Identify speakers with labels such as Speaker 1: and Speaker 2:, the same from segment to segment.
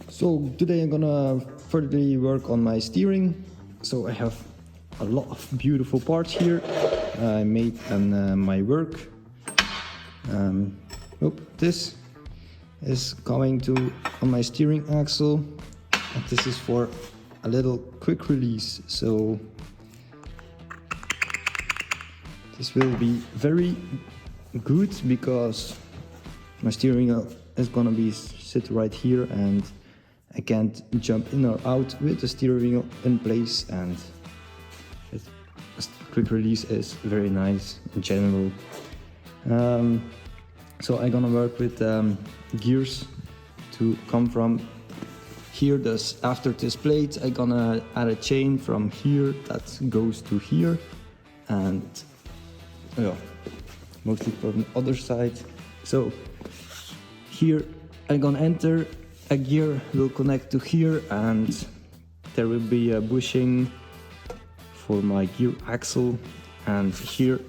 Speaker 1: So today I'm gonna furtherly work on my steering. So I have a lot of beautiful parts here I made on my work. This is going to on my steering axle, and this is for a little quick release. So this will be very good because my steering wheel is gonna be sit right here and I can't jump in or out with the steering wheel in place, and quick release is very nice in general. So I'm gonna work with gears to come from here. Thus, after this plate, I'm gonna add a chain from here that goes to here, and mostly from the other side. So here I'm gonna enter a gear, will connect to here, and there will be a bushing for my gear axle, and here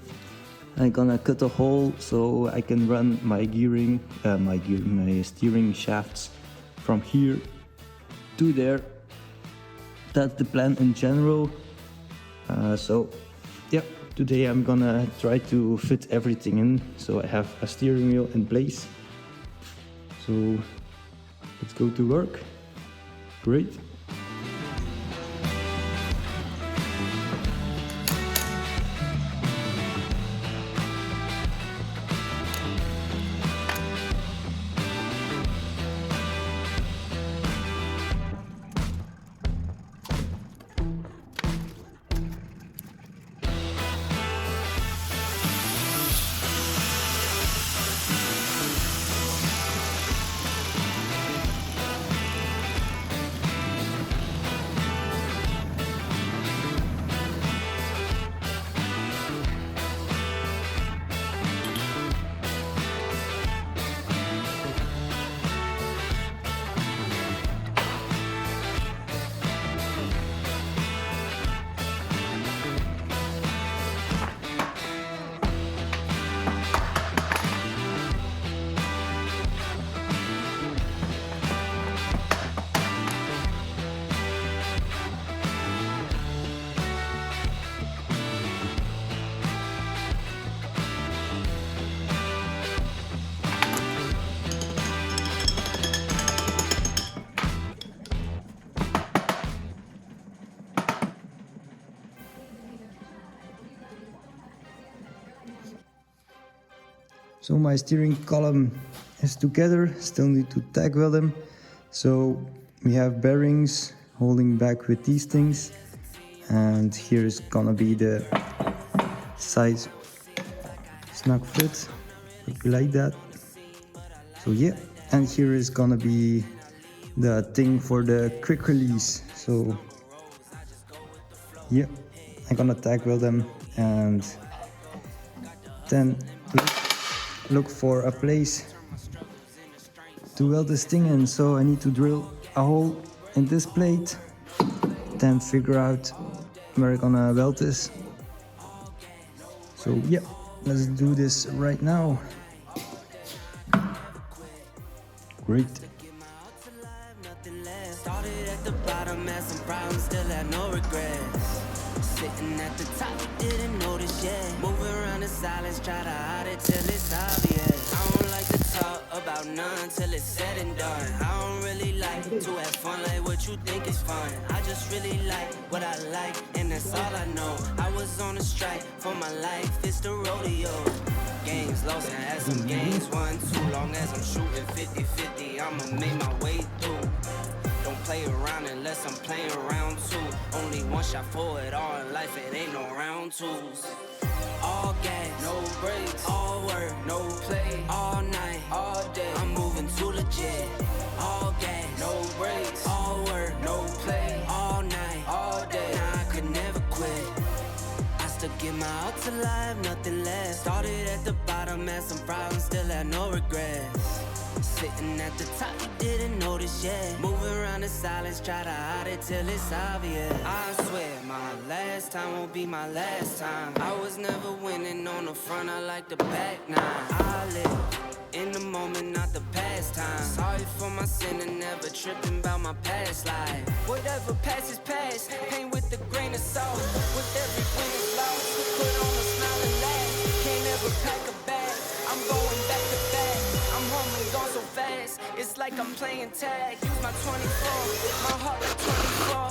Speaker 1: I'm gonna cut a hole so I can run my my steering shafts from here to there. That's the plan in general. So yeah, today I'm gonna try to fit everything in so I have a steering wheel in place. So let's go to work. Great. So my steering column is together, still need to tag weld them. So we have bearings holding back with these things, and here is gonna be the side snug fit, like that. So yeah, and here is gonna be the thing for the quick release. So yeah, I'm gonna tag weld them and then look for a place to weld this thing in. So I need to drill a hole in this plate, then figure out where I'm gonna weld this. So yeah, let's do this right now. Great.
Speaker 2: Started at the bottom, had some problems, still had no regrets. Sitting at the top, didn't notice yet. Moving around in silence, try to hide it till it's obvious. I don't like to talk about none till it's said and done. I don't really like to have fun like what you think is fun. I just really like what I like, and that's all I know. I was on a strike for my life, it's the rodeo. Games lost and had some games won. Too long as I'm shooting 50-50, I'ma make my way through. Don't play around unless I'm playing round two. Only one shot for it all in life, it ain't no round twos. All gas, no brakes, all work, no play, all night, all day, I'm moving too legit. All gas, no brakes, all work, no play, all night, all day, nah, I could never quit. I still give my all to life, nothing less. Started at the bottom, had some problems, still had no regrets. Sitting at the top, you didn't notice yet. Moving around in silence, try to hide it till it's obvious. I swear my last time won't be my last time. I was never winning on the front, I like the back now. I live in the moment, not the past time. Sorry for my sin and never tripping about my past life. Whatever passes past, paint with a grain of salt. With every win is lost, put on a smile and laugh. Can't ever pack a bag, I'm going back to back. I'm home and gone so fast, it's like I'm playing tag. Use my 24, my heart like 24.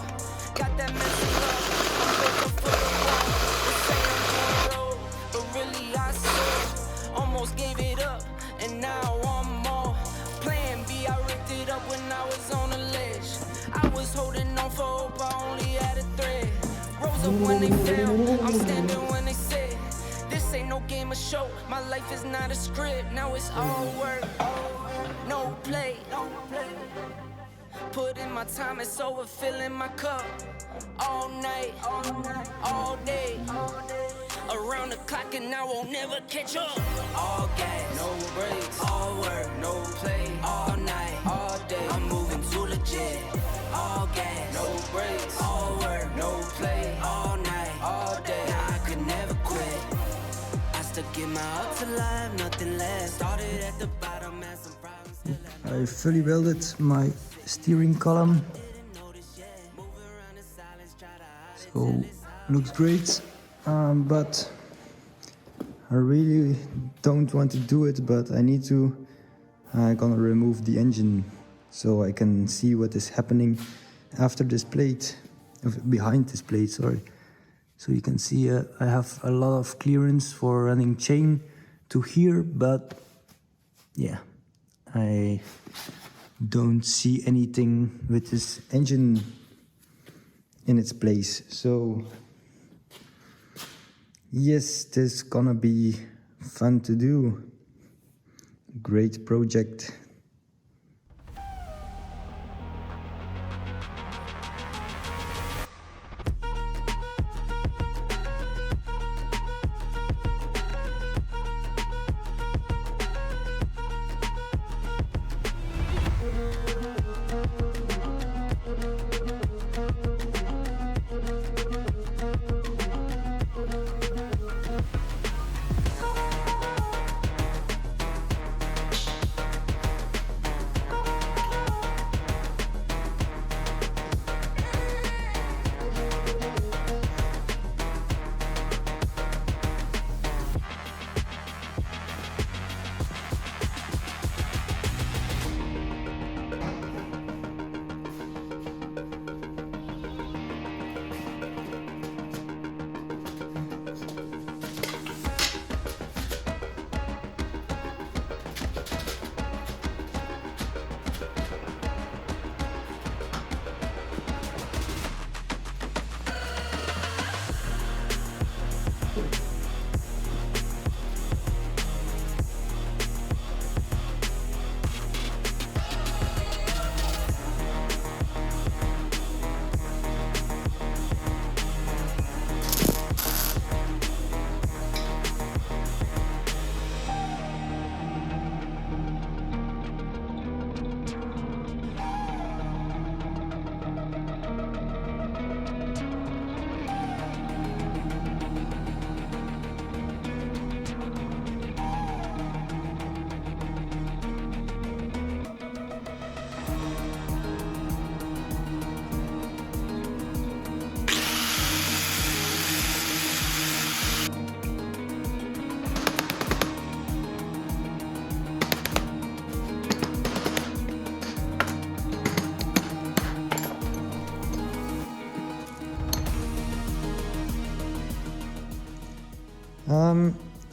Speaker 2: Got that mental love, I'm built up for the war. They say I'm on the road, but really I said, almost gave it up, and now I want more. Plan B, I ripped it up when I was on the ledge. I was holding on for hope, I only had a thread. Rose up when they fell, I'm standing when they said, this ain't no game or show, my life is not a script. Now it's all work, no play. Put in my time, it's over, filling my cup. All night, all day. Around the clock and I won't never catch up. All gas, no brakes. All work, no play. All night, all day. I'm moving to legit. All gas, no brakes. All work, no play. All night, all day. Nah, I could never quit. I still give my all to life, nothing less. Started at the bottom, had some problems.
Speaker 1: I fully welded my steering column. So looks great. But I really don't want to do it, but I need to. I'm gonna remove the engine so I can see what is happening after this plate, behind this plate, sorry. So you can see I have a lot of clearance for running chain to here, but yeah, I don't see anything with this engine in its place. So yes, this is gonna be fun to do. Great project.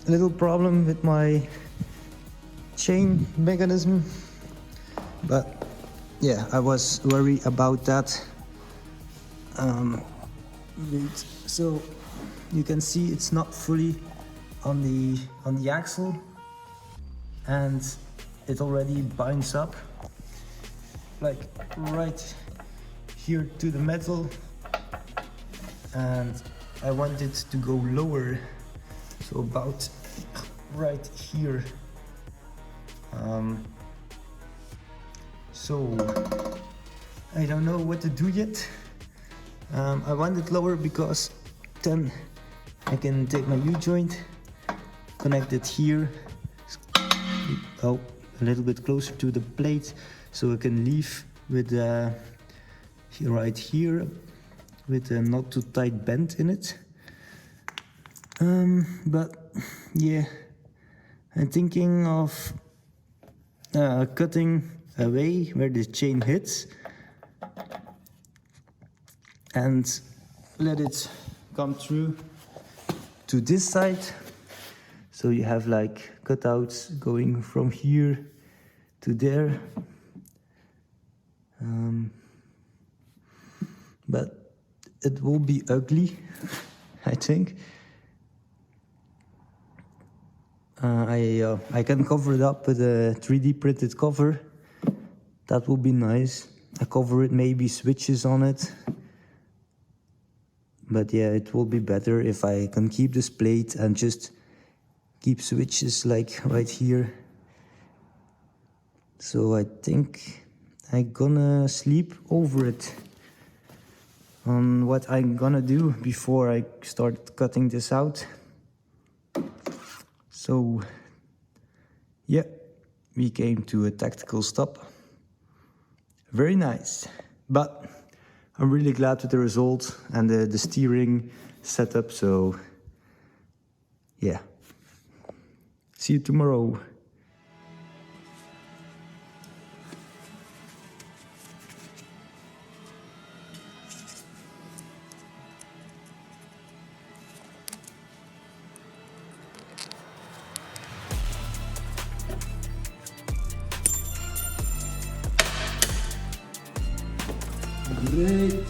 Speaker 1: Little problem with my chain mechanism, but yeah, I was worried about that. So you can see it's not fully on the axle, and it already binds up like right here to the metal, and I want it to go lower, so about right here. So I don't know what to do yet. I want it lower because then I can take my U-joint, connect it here, a little bit closer to the plate, so I can leave with right here with a not too tight bend in it. But yeah, I'm thinking of cutting away where the chain hits and let it come through to this side. So you have like cutouts going from here to there. But it will be ugly, I think. I can cover it up with a 3D printed cover. That would be nice. I cover it, maybe switches on it. But yeah, it will be better if I can keep this plate and just keep switches like right here. So I think I'm gonna sleep over it on what I'm gonna do before I start cutting this out. So yeah, we came to a tactical stop. Very nice, but I'm really glad with the result and the steering setup. So yeah, see you tomorrow. Great.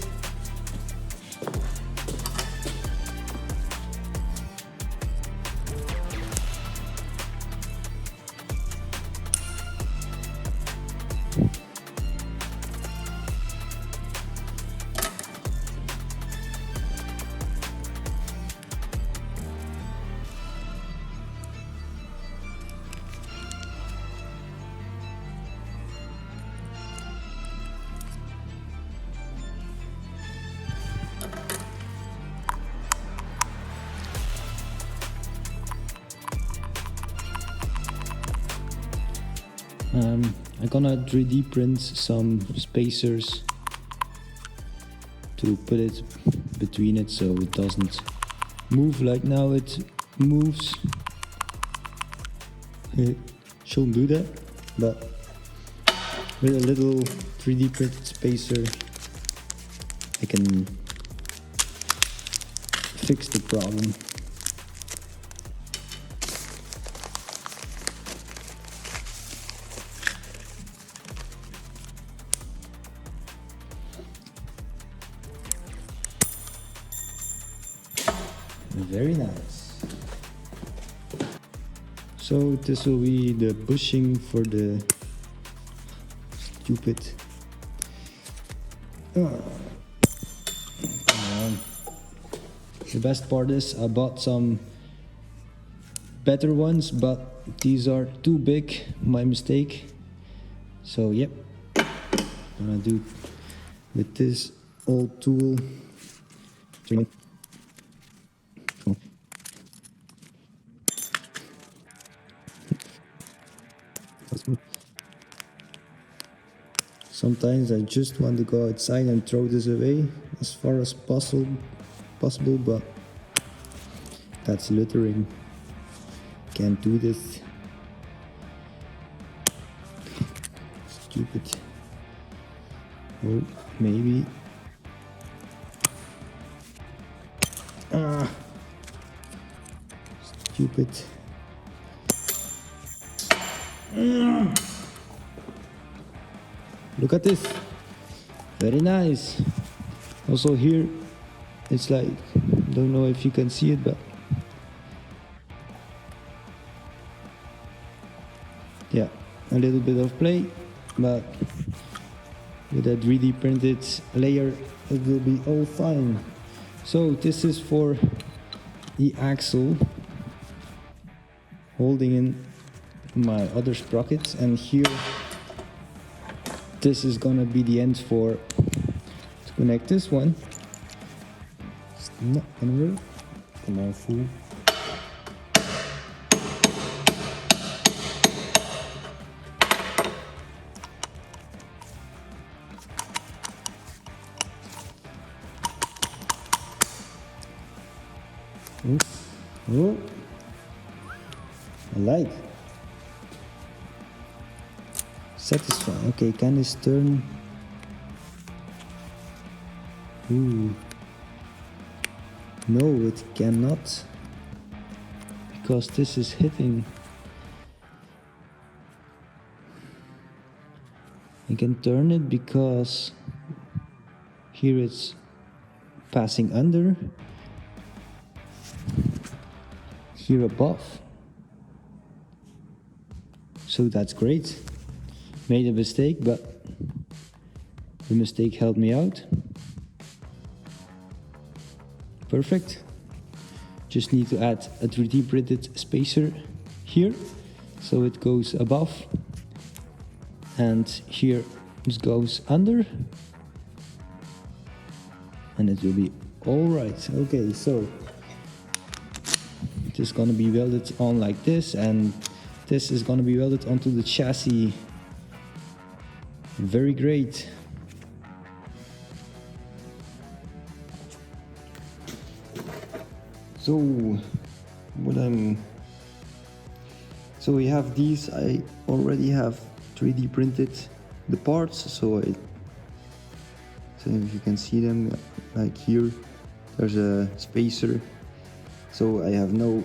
Speaker 1: I'm gonna 3D print some spacers to put it between it so it doesn't move like now it moves. It shouldn't do that, but with a little 3D printed spacer I can fix the problem. Very nice. So this will be the bushing for the stupid. Come on. The best part is I bought some better ones, but these are too big. My mistake. So yep, I'm gonna do with this old tool. Sometimes I just want to go outside and throw this away as far as possible, but that's littering. Can't do this. Stupid. Oh, maybe. Stupid. Look at this. Very nice. Also here, it's like, don't know if you can see it, but yeah, a little bit of play, but with a 3D printed layer, it will be all fine. So this is for the axle, holding in my other sprockets, and here this is gonna be the end for to connect this one. It's not gonna work. Come on, fool. Oh, I like. Satisfying. Okay, can this turn? Ooh. No, it cannot. Because this is hitting. I can turn it because here it's passing under. Here above. So that's great. Made a mistake, but the mistake helped me out. Perfect. Just need to add a 3D printed spacer here, so it goes above, and here it goes under, and it will be all right. Okay, so it is gonna be welded on like this, and this is gonna be welded onto the chassis. Very great. So so we have these. I already have 3D printed the parts, so if you can see them, like here there's a spacer, so I have no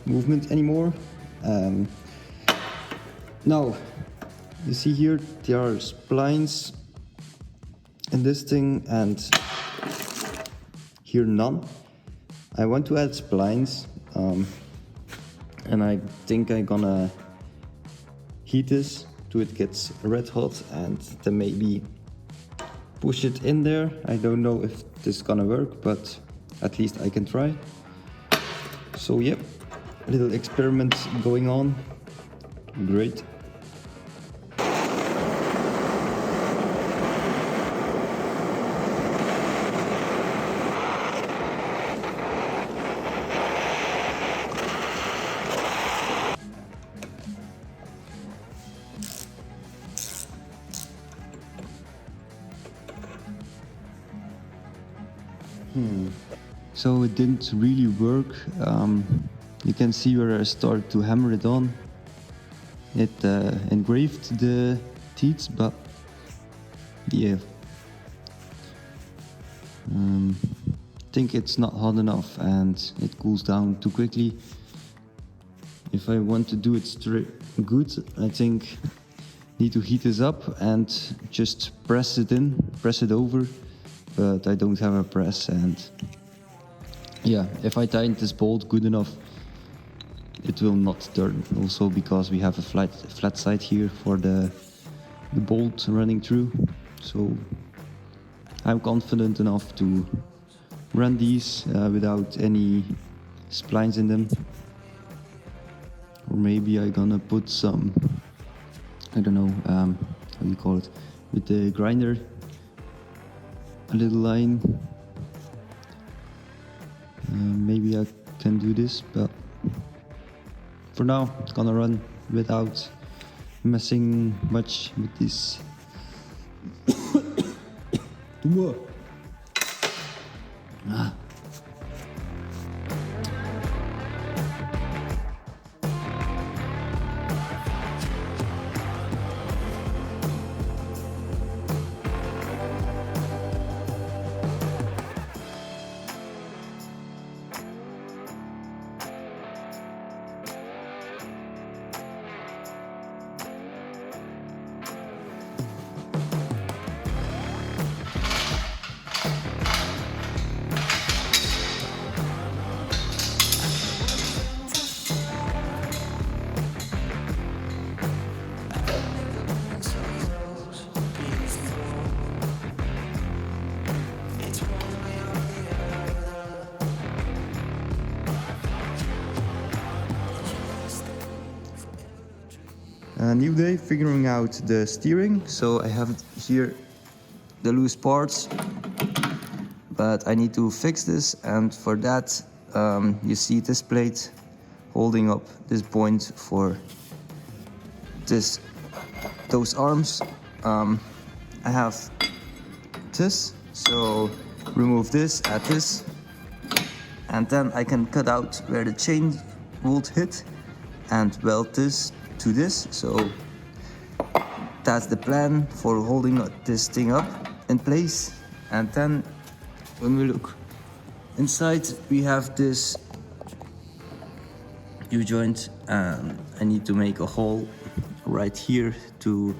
Speaker 1: movement anymore. Now you see here there are splines in this thing, and here none. I want to add splines, and I think I'm gonna heat this till it gets red hot, and then maybe push it in there. I don't know if this is gonna work, but at least I can try. So yep, a little experiment going on. Great. So it didn't really work. You can see where I started to hammer it on. It engraved the teeth, but yeah, I think it's not hot enough and it cools down too quickly. If I want to do it straight good, I think need to heat this up and just press it over, but I don't have a press, and yeah, if I tighten this bolt good enough, it will not turn. Also because we have a flat side here for the bolt running through, so I'm confident enough to run these without any splines in them. Or maybe I'm gonna put some, I don't know, how do you call it, with the grinder, a little line. Maybe I can do this, but for now it's gonna run without messing much with this. Ah. A new day figuring out the steering. So I have here the loose parts, but I need to fix this, and for that you see this plate holding up this point for those arms. I have this, so remove this, add this, and then I can cut out where the chain would hit and weld this to this. So that's the plan for holding this thing up in place. And then when we look inside, we have this U-joint, and I need to make a hole right here to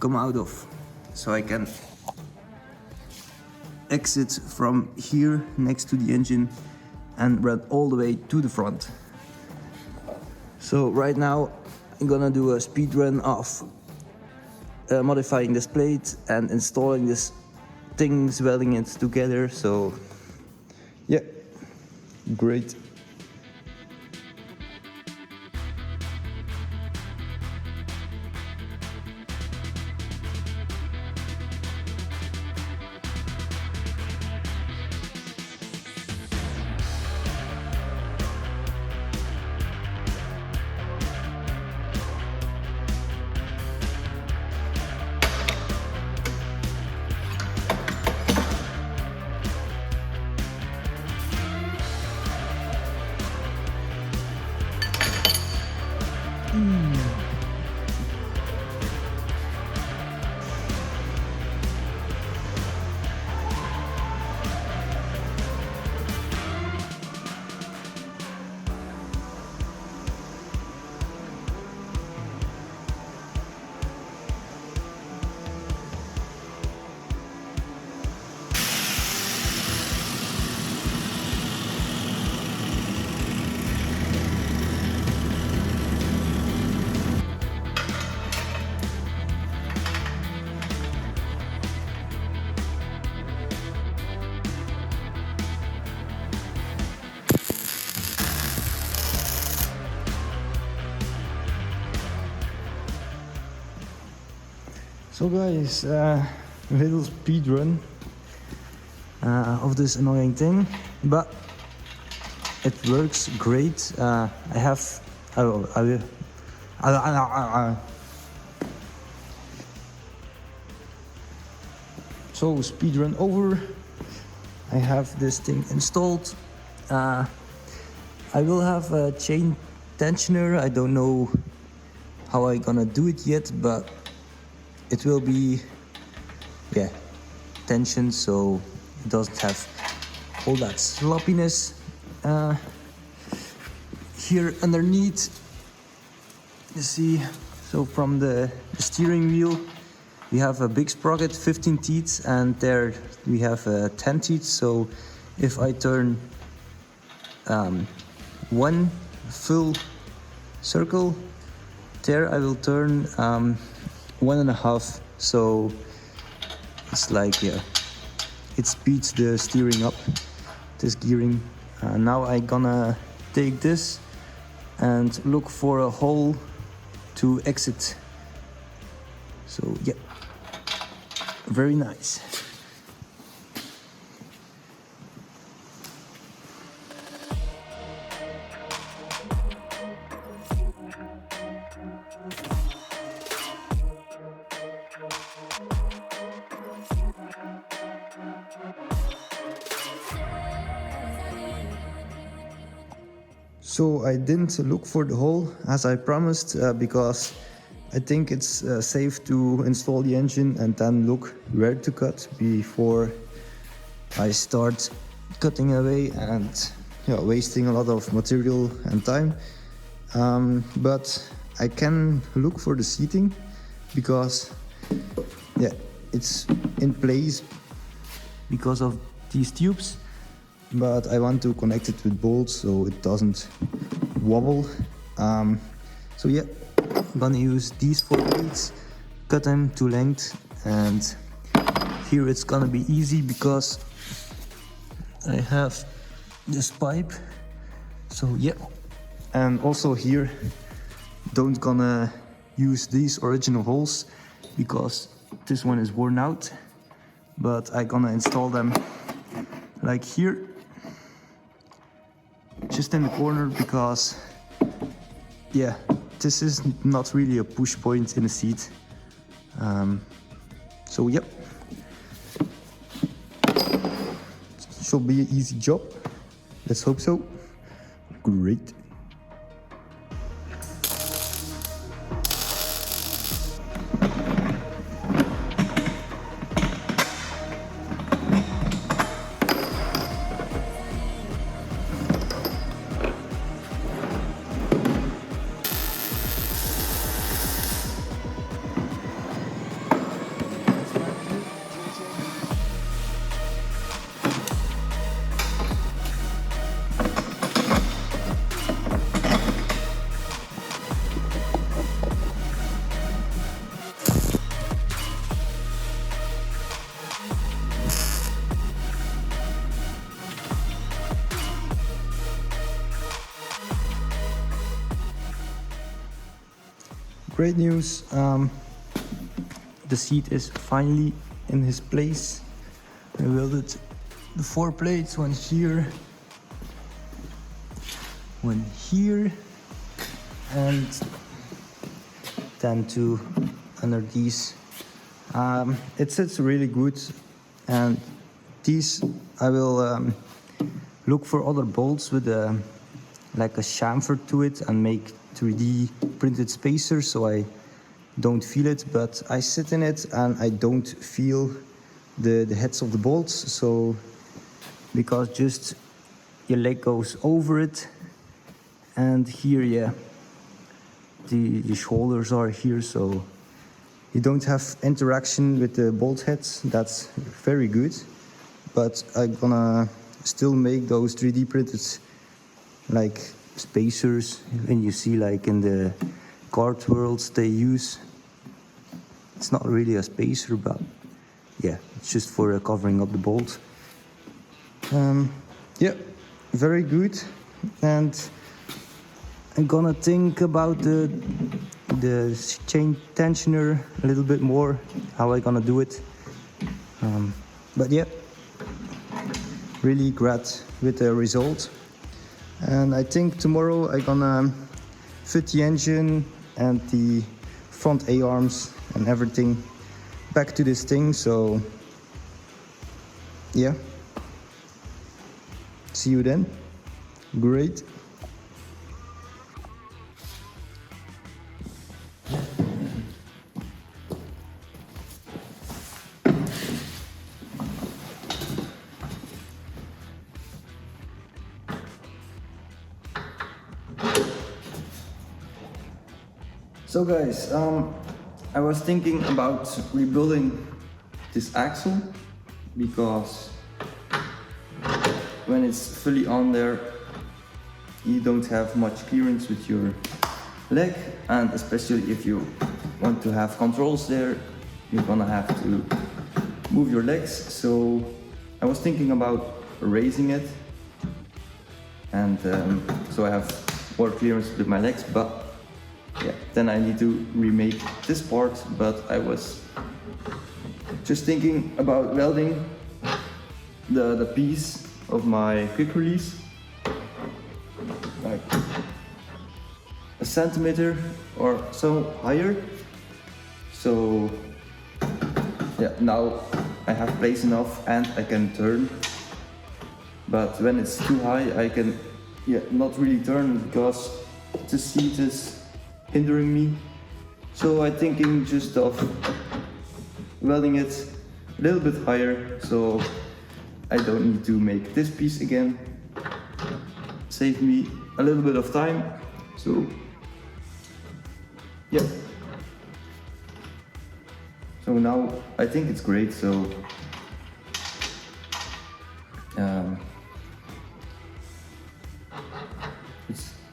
Speaker 1: come out of, so I can exit from here next to the engine and run all the way to the front. So right now I'm gonna do a speed run of modifying this plate and installing this thing, welding it together. So yeah, great. So guys, a little speed run of this annoying thing, but it works great. So speed run over. I have this thing installed. I will have a chain tensioner. I don't know how I'm gonna do it yet, but it will be, yeah, tension, so it doesn't have all that sloppiness. Here underneath, you see, so from the steering wheel, we have a big sprocket, 15 teeth, and there we have 10 teeth. So if I turn one full circle, there I will turn 1.5, so it's like, yeah, it speeds the steering up, this gearing. Now I'm gonna take this and look for a hole to exit. So yeah, very nice. So I didn't look for the hole as I promised, because I think it's safe to install the engine and then look where to cut before I start cutting away and wasting a lot of material and time. But I can look for the seating because it's in place because of these tubes. But I want to connect it with bolts so it doesn't wobble. So yeah, I'm gonna use these 4 bolts, cut them to length, and here it's gonna be easy because I have this pipe. So yeah, and also here, don't gonna use these original holes because this one is worn out, but I'm gonna install them like here, just in the corner, because yeah, this is not really a push point in the seat. So yep, should be an easy job. Let's hope so. Great. Great news. The seat is finally in his place. I welded the 4 plates, one here, and then 2 under these. It sits really good, and these I will look for other bolts with like a chamfer to it and make 3D printed spacers so I don't feel it, but I sit in it and I don't feel the heads of the bolts, so because just your leg goes over it, and here, yeah, the shoulders are here, so you don't have interaction with the bolt heads. That's very good, but I'm gonna still make those 3D printed like spacers, when you see like in the card worlds they use. It's not really a spacer, but yeah, it's just for covering up the bolt. Yeah, very good. And I'm gonna think about the chain tensioner a little bit more, how I'm gonna do it. But yeah, really glad with the result. And I think tomorrow I'm gonna fit the engine and the front A-arms and everything back to this thing, so yeah. See you then. Great. So guys, I was thinking about rebuilding this axle, because when it's fully on there, you don't have much clearance with your leg, and especially if you want to have controls there, you're gonna have to move your legs. So I was thinking about raising it, and so I have more clearance with my legs, but yeah, then I need to remake this part. But I was just thinking about welding the piece of my quick release like a centimeter or so higher. So yeah, now I have place enough and I can turn. But when it's too high, I can not really turn because the seat is hindering me. So I'm thinking just of welding it a little bit higher, so I don't need to make this piece again. Save me a little bit of time. So yeah. So now I think it's great. So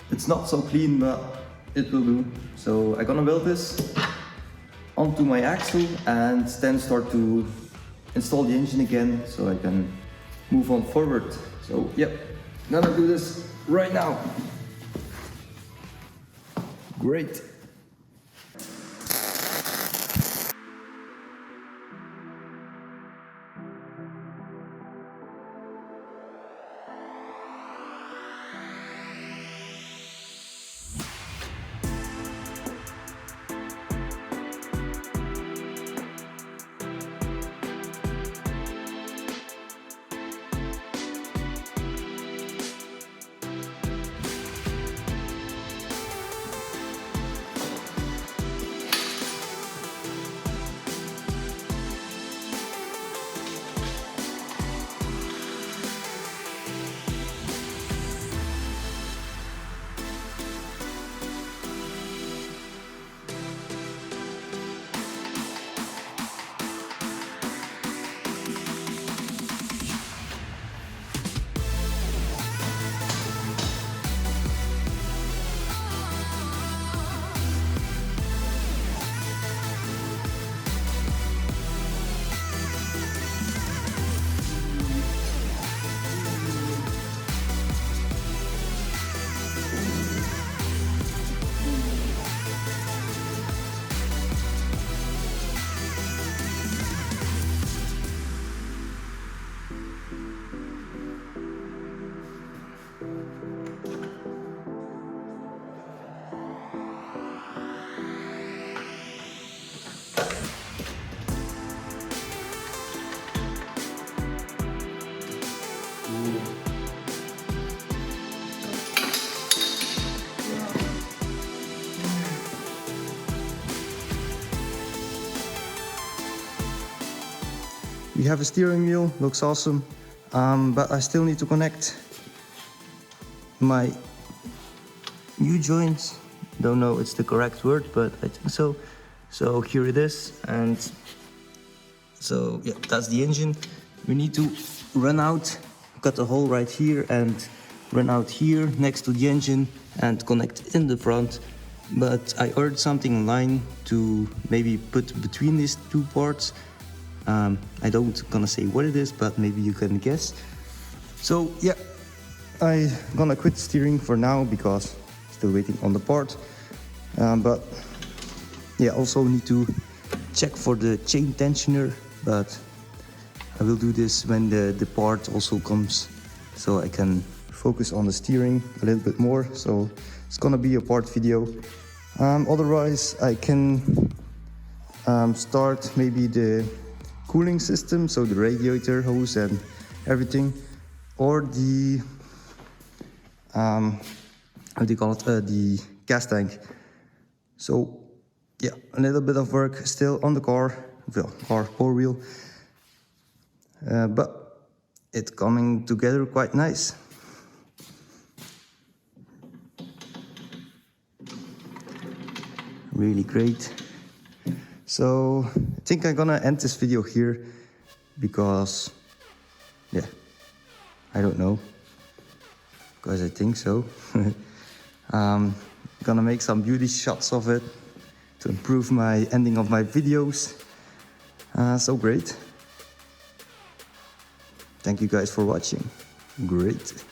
Speaker 1: it's not so clean, but it will do. So I'm gonna weld this onto my axle and then start to install the engine again so I can move on forward. So yep, I'm gonna do this right now. Great. we have a steering wheel, looks awesome, but I still need to connect my new joints. Don't know it's the correct word, but I think so. So here it is, and so yeah, that's the engine. We need to run out, cut a hole right here and run out here next to the engine and connect it in the front. But I heard something online to maybe put between these two parts. I don't gonna say what it is, but maybe you can guess. So yeah, I gonna quit steering for now because still waiting on the part. But yeah, also need to check for the chain tensioner, but I will do this when the part also comes, so I can focus on the steering a little bit more. So it's gonna be a part video. Otherwise I can start maybe the cooling system, so the radiator hose and everything, or the how do you call it, the gas tank. So yeah, a little bit of work still on the car, well, car Powerwheel, but it's coming together quite nice. Really great. So I think I'm gonna end this video here because, yeah, I don't know, because I think so. Gonna make some beauty shots of it to improve my ending of my videos. So great. Thank you guys for watching. Great.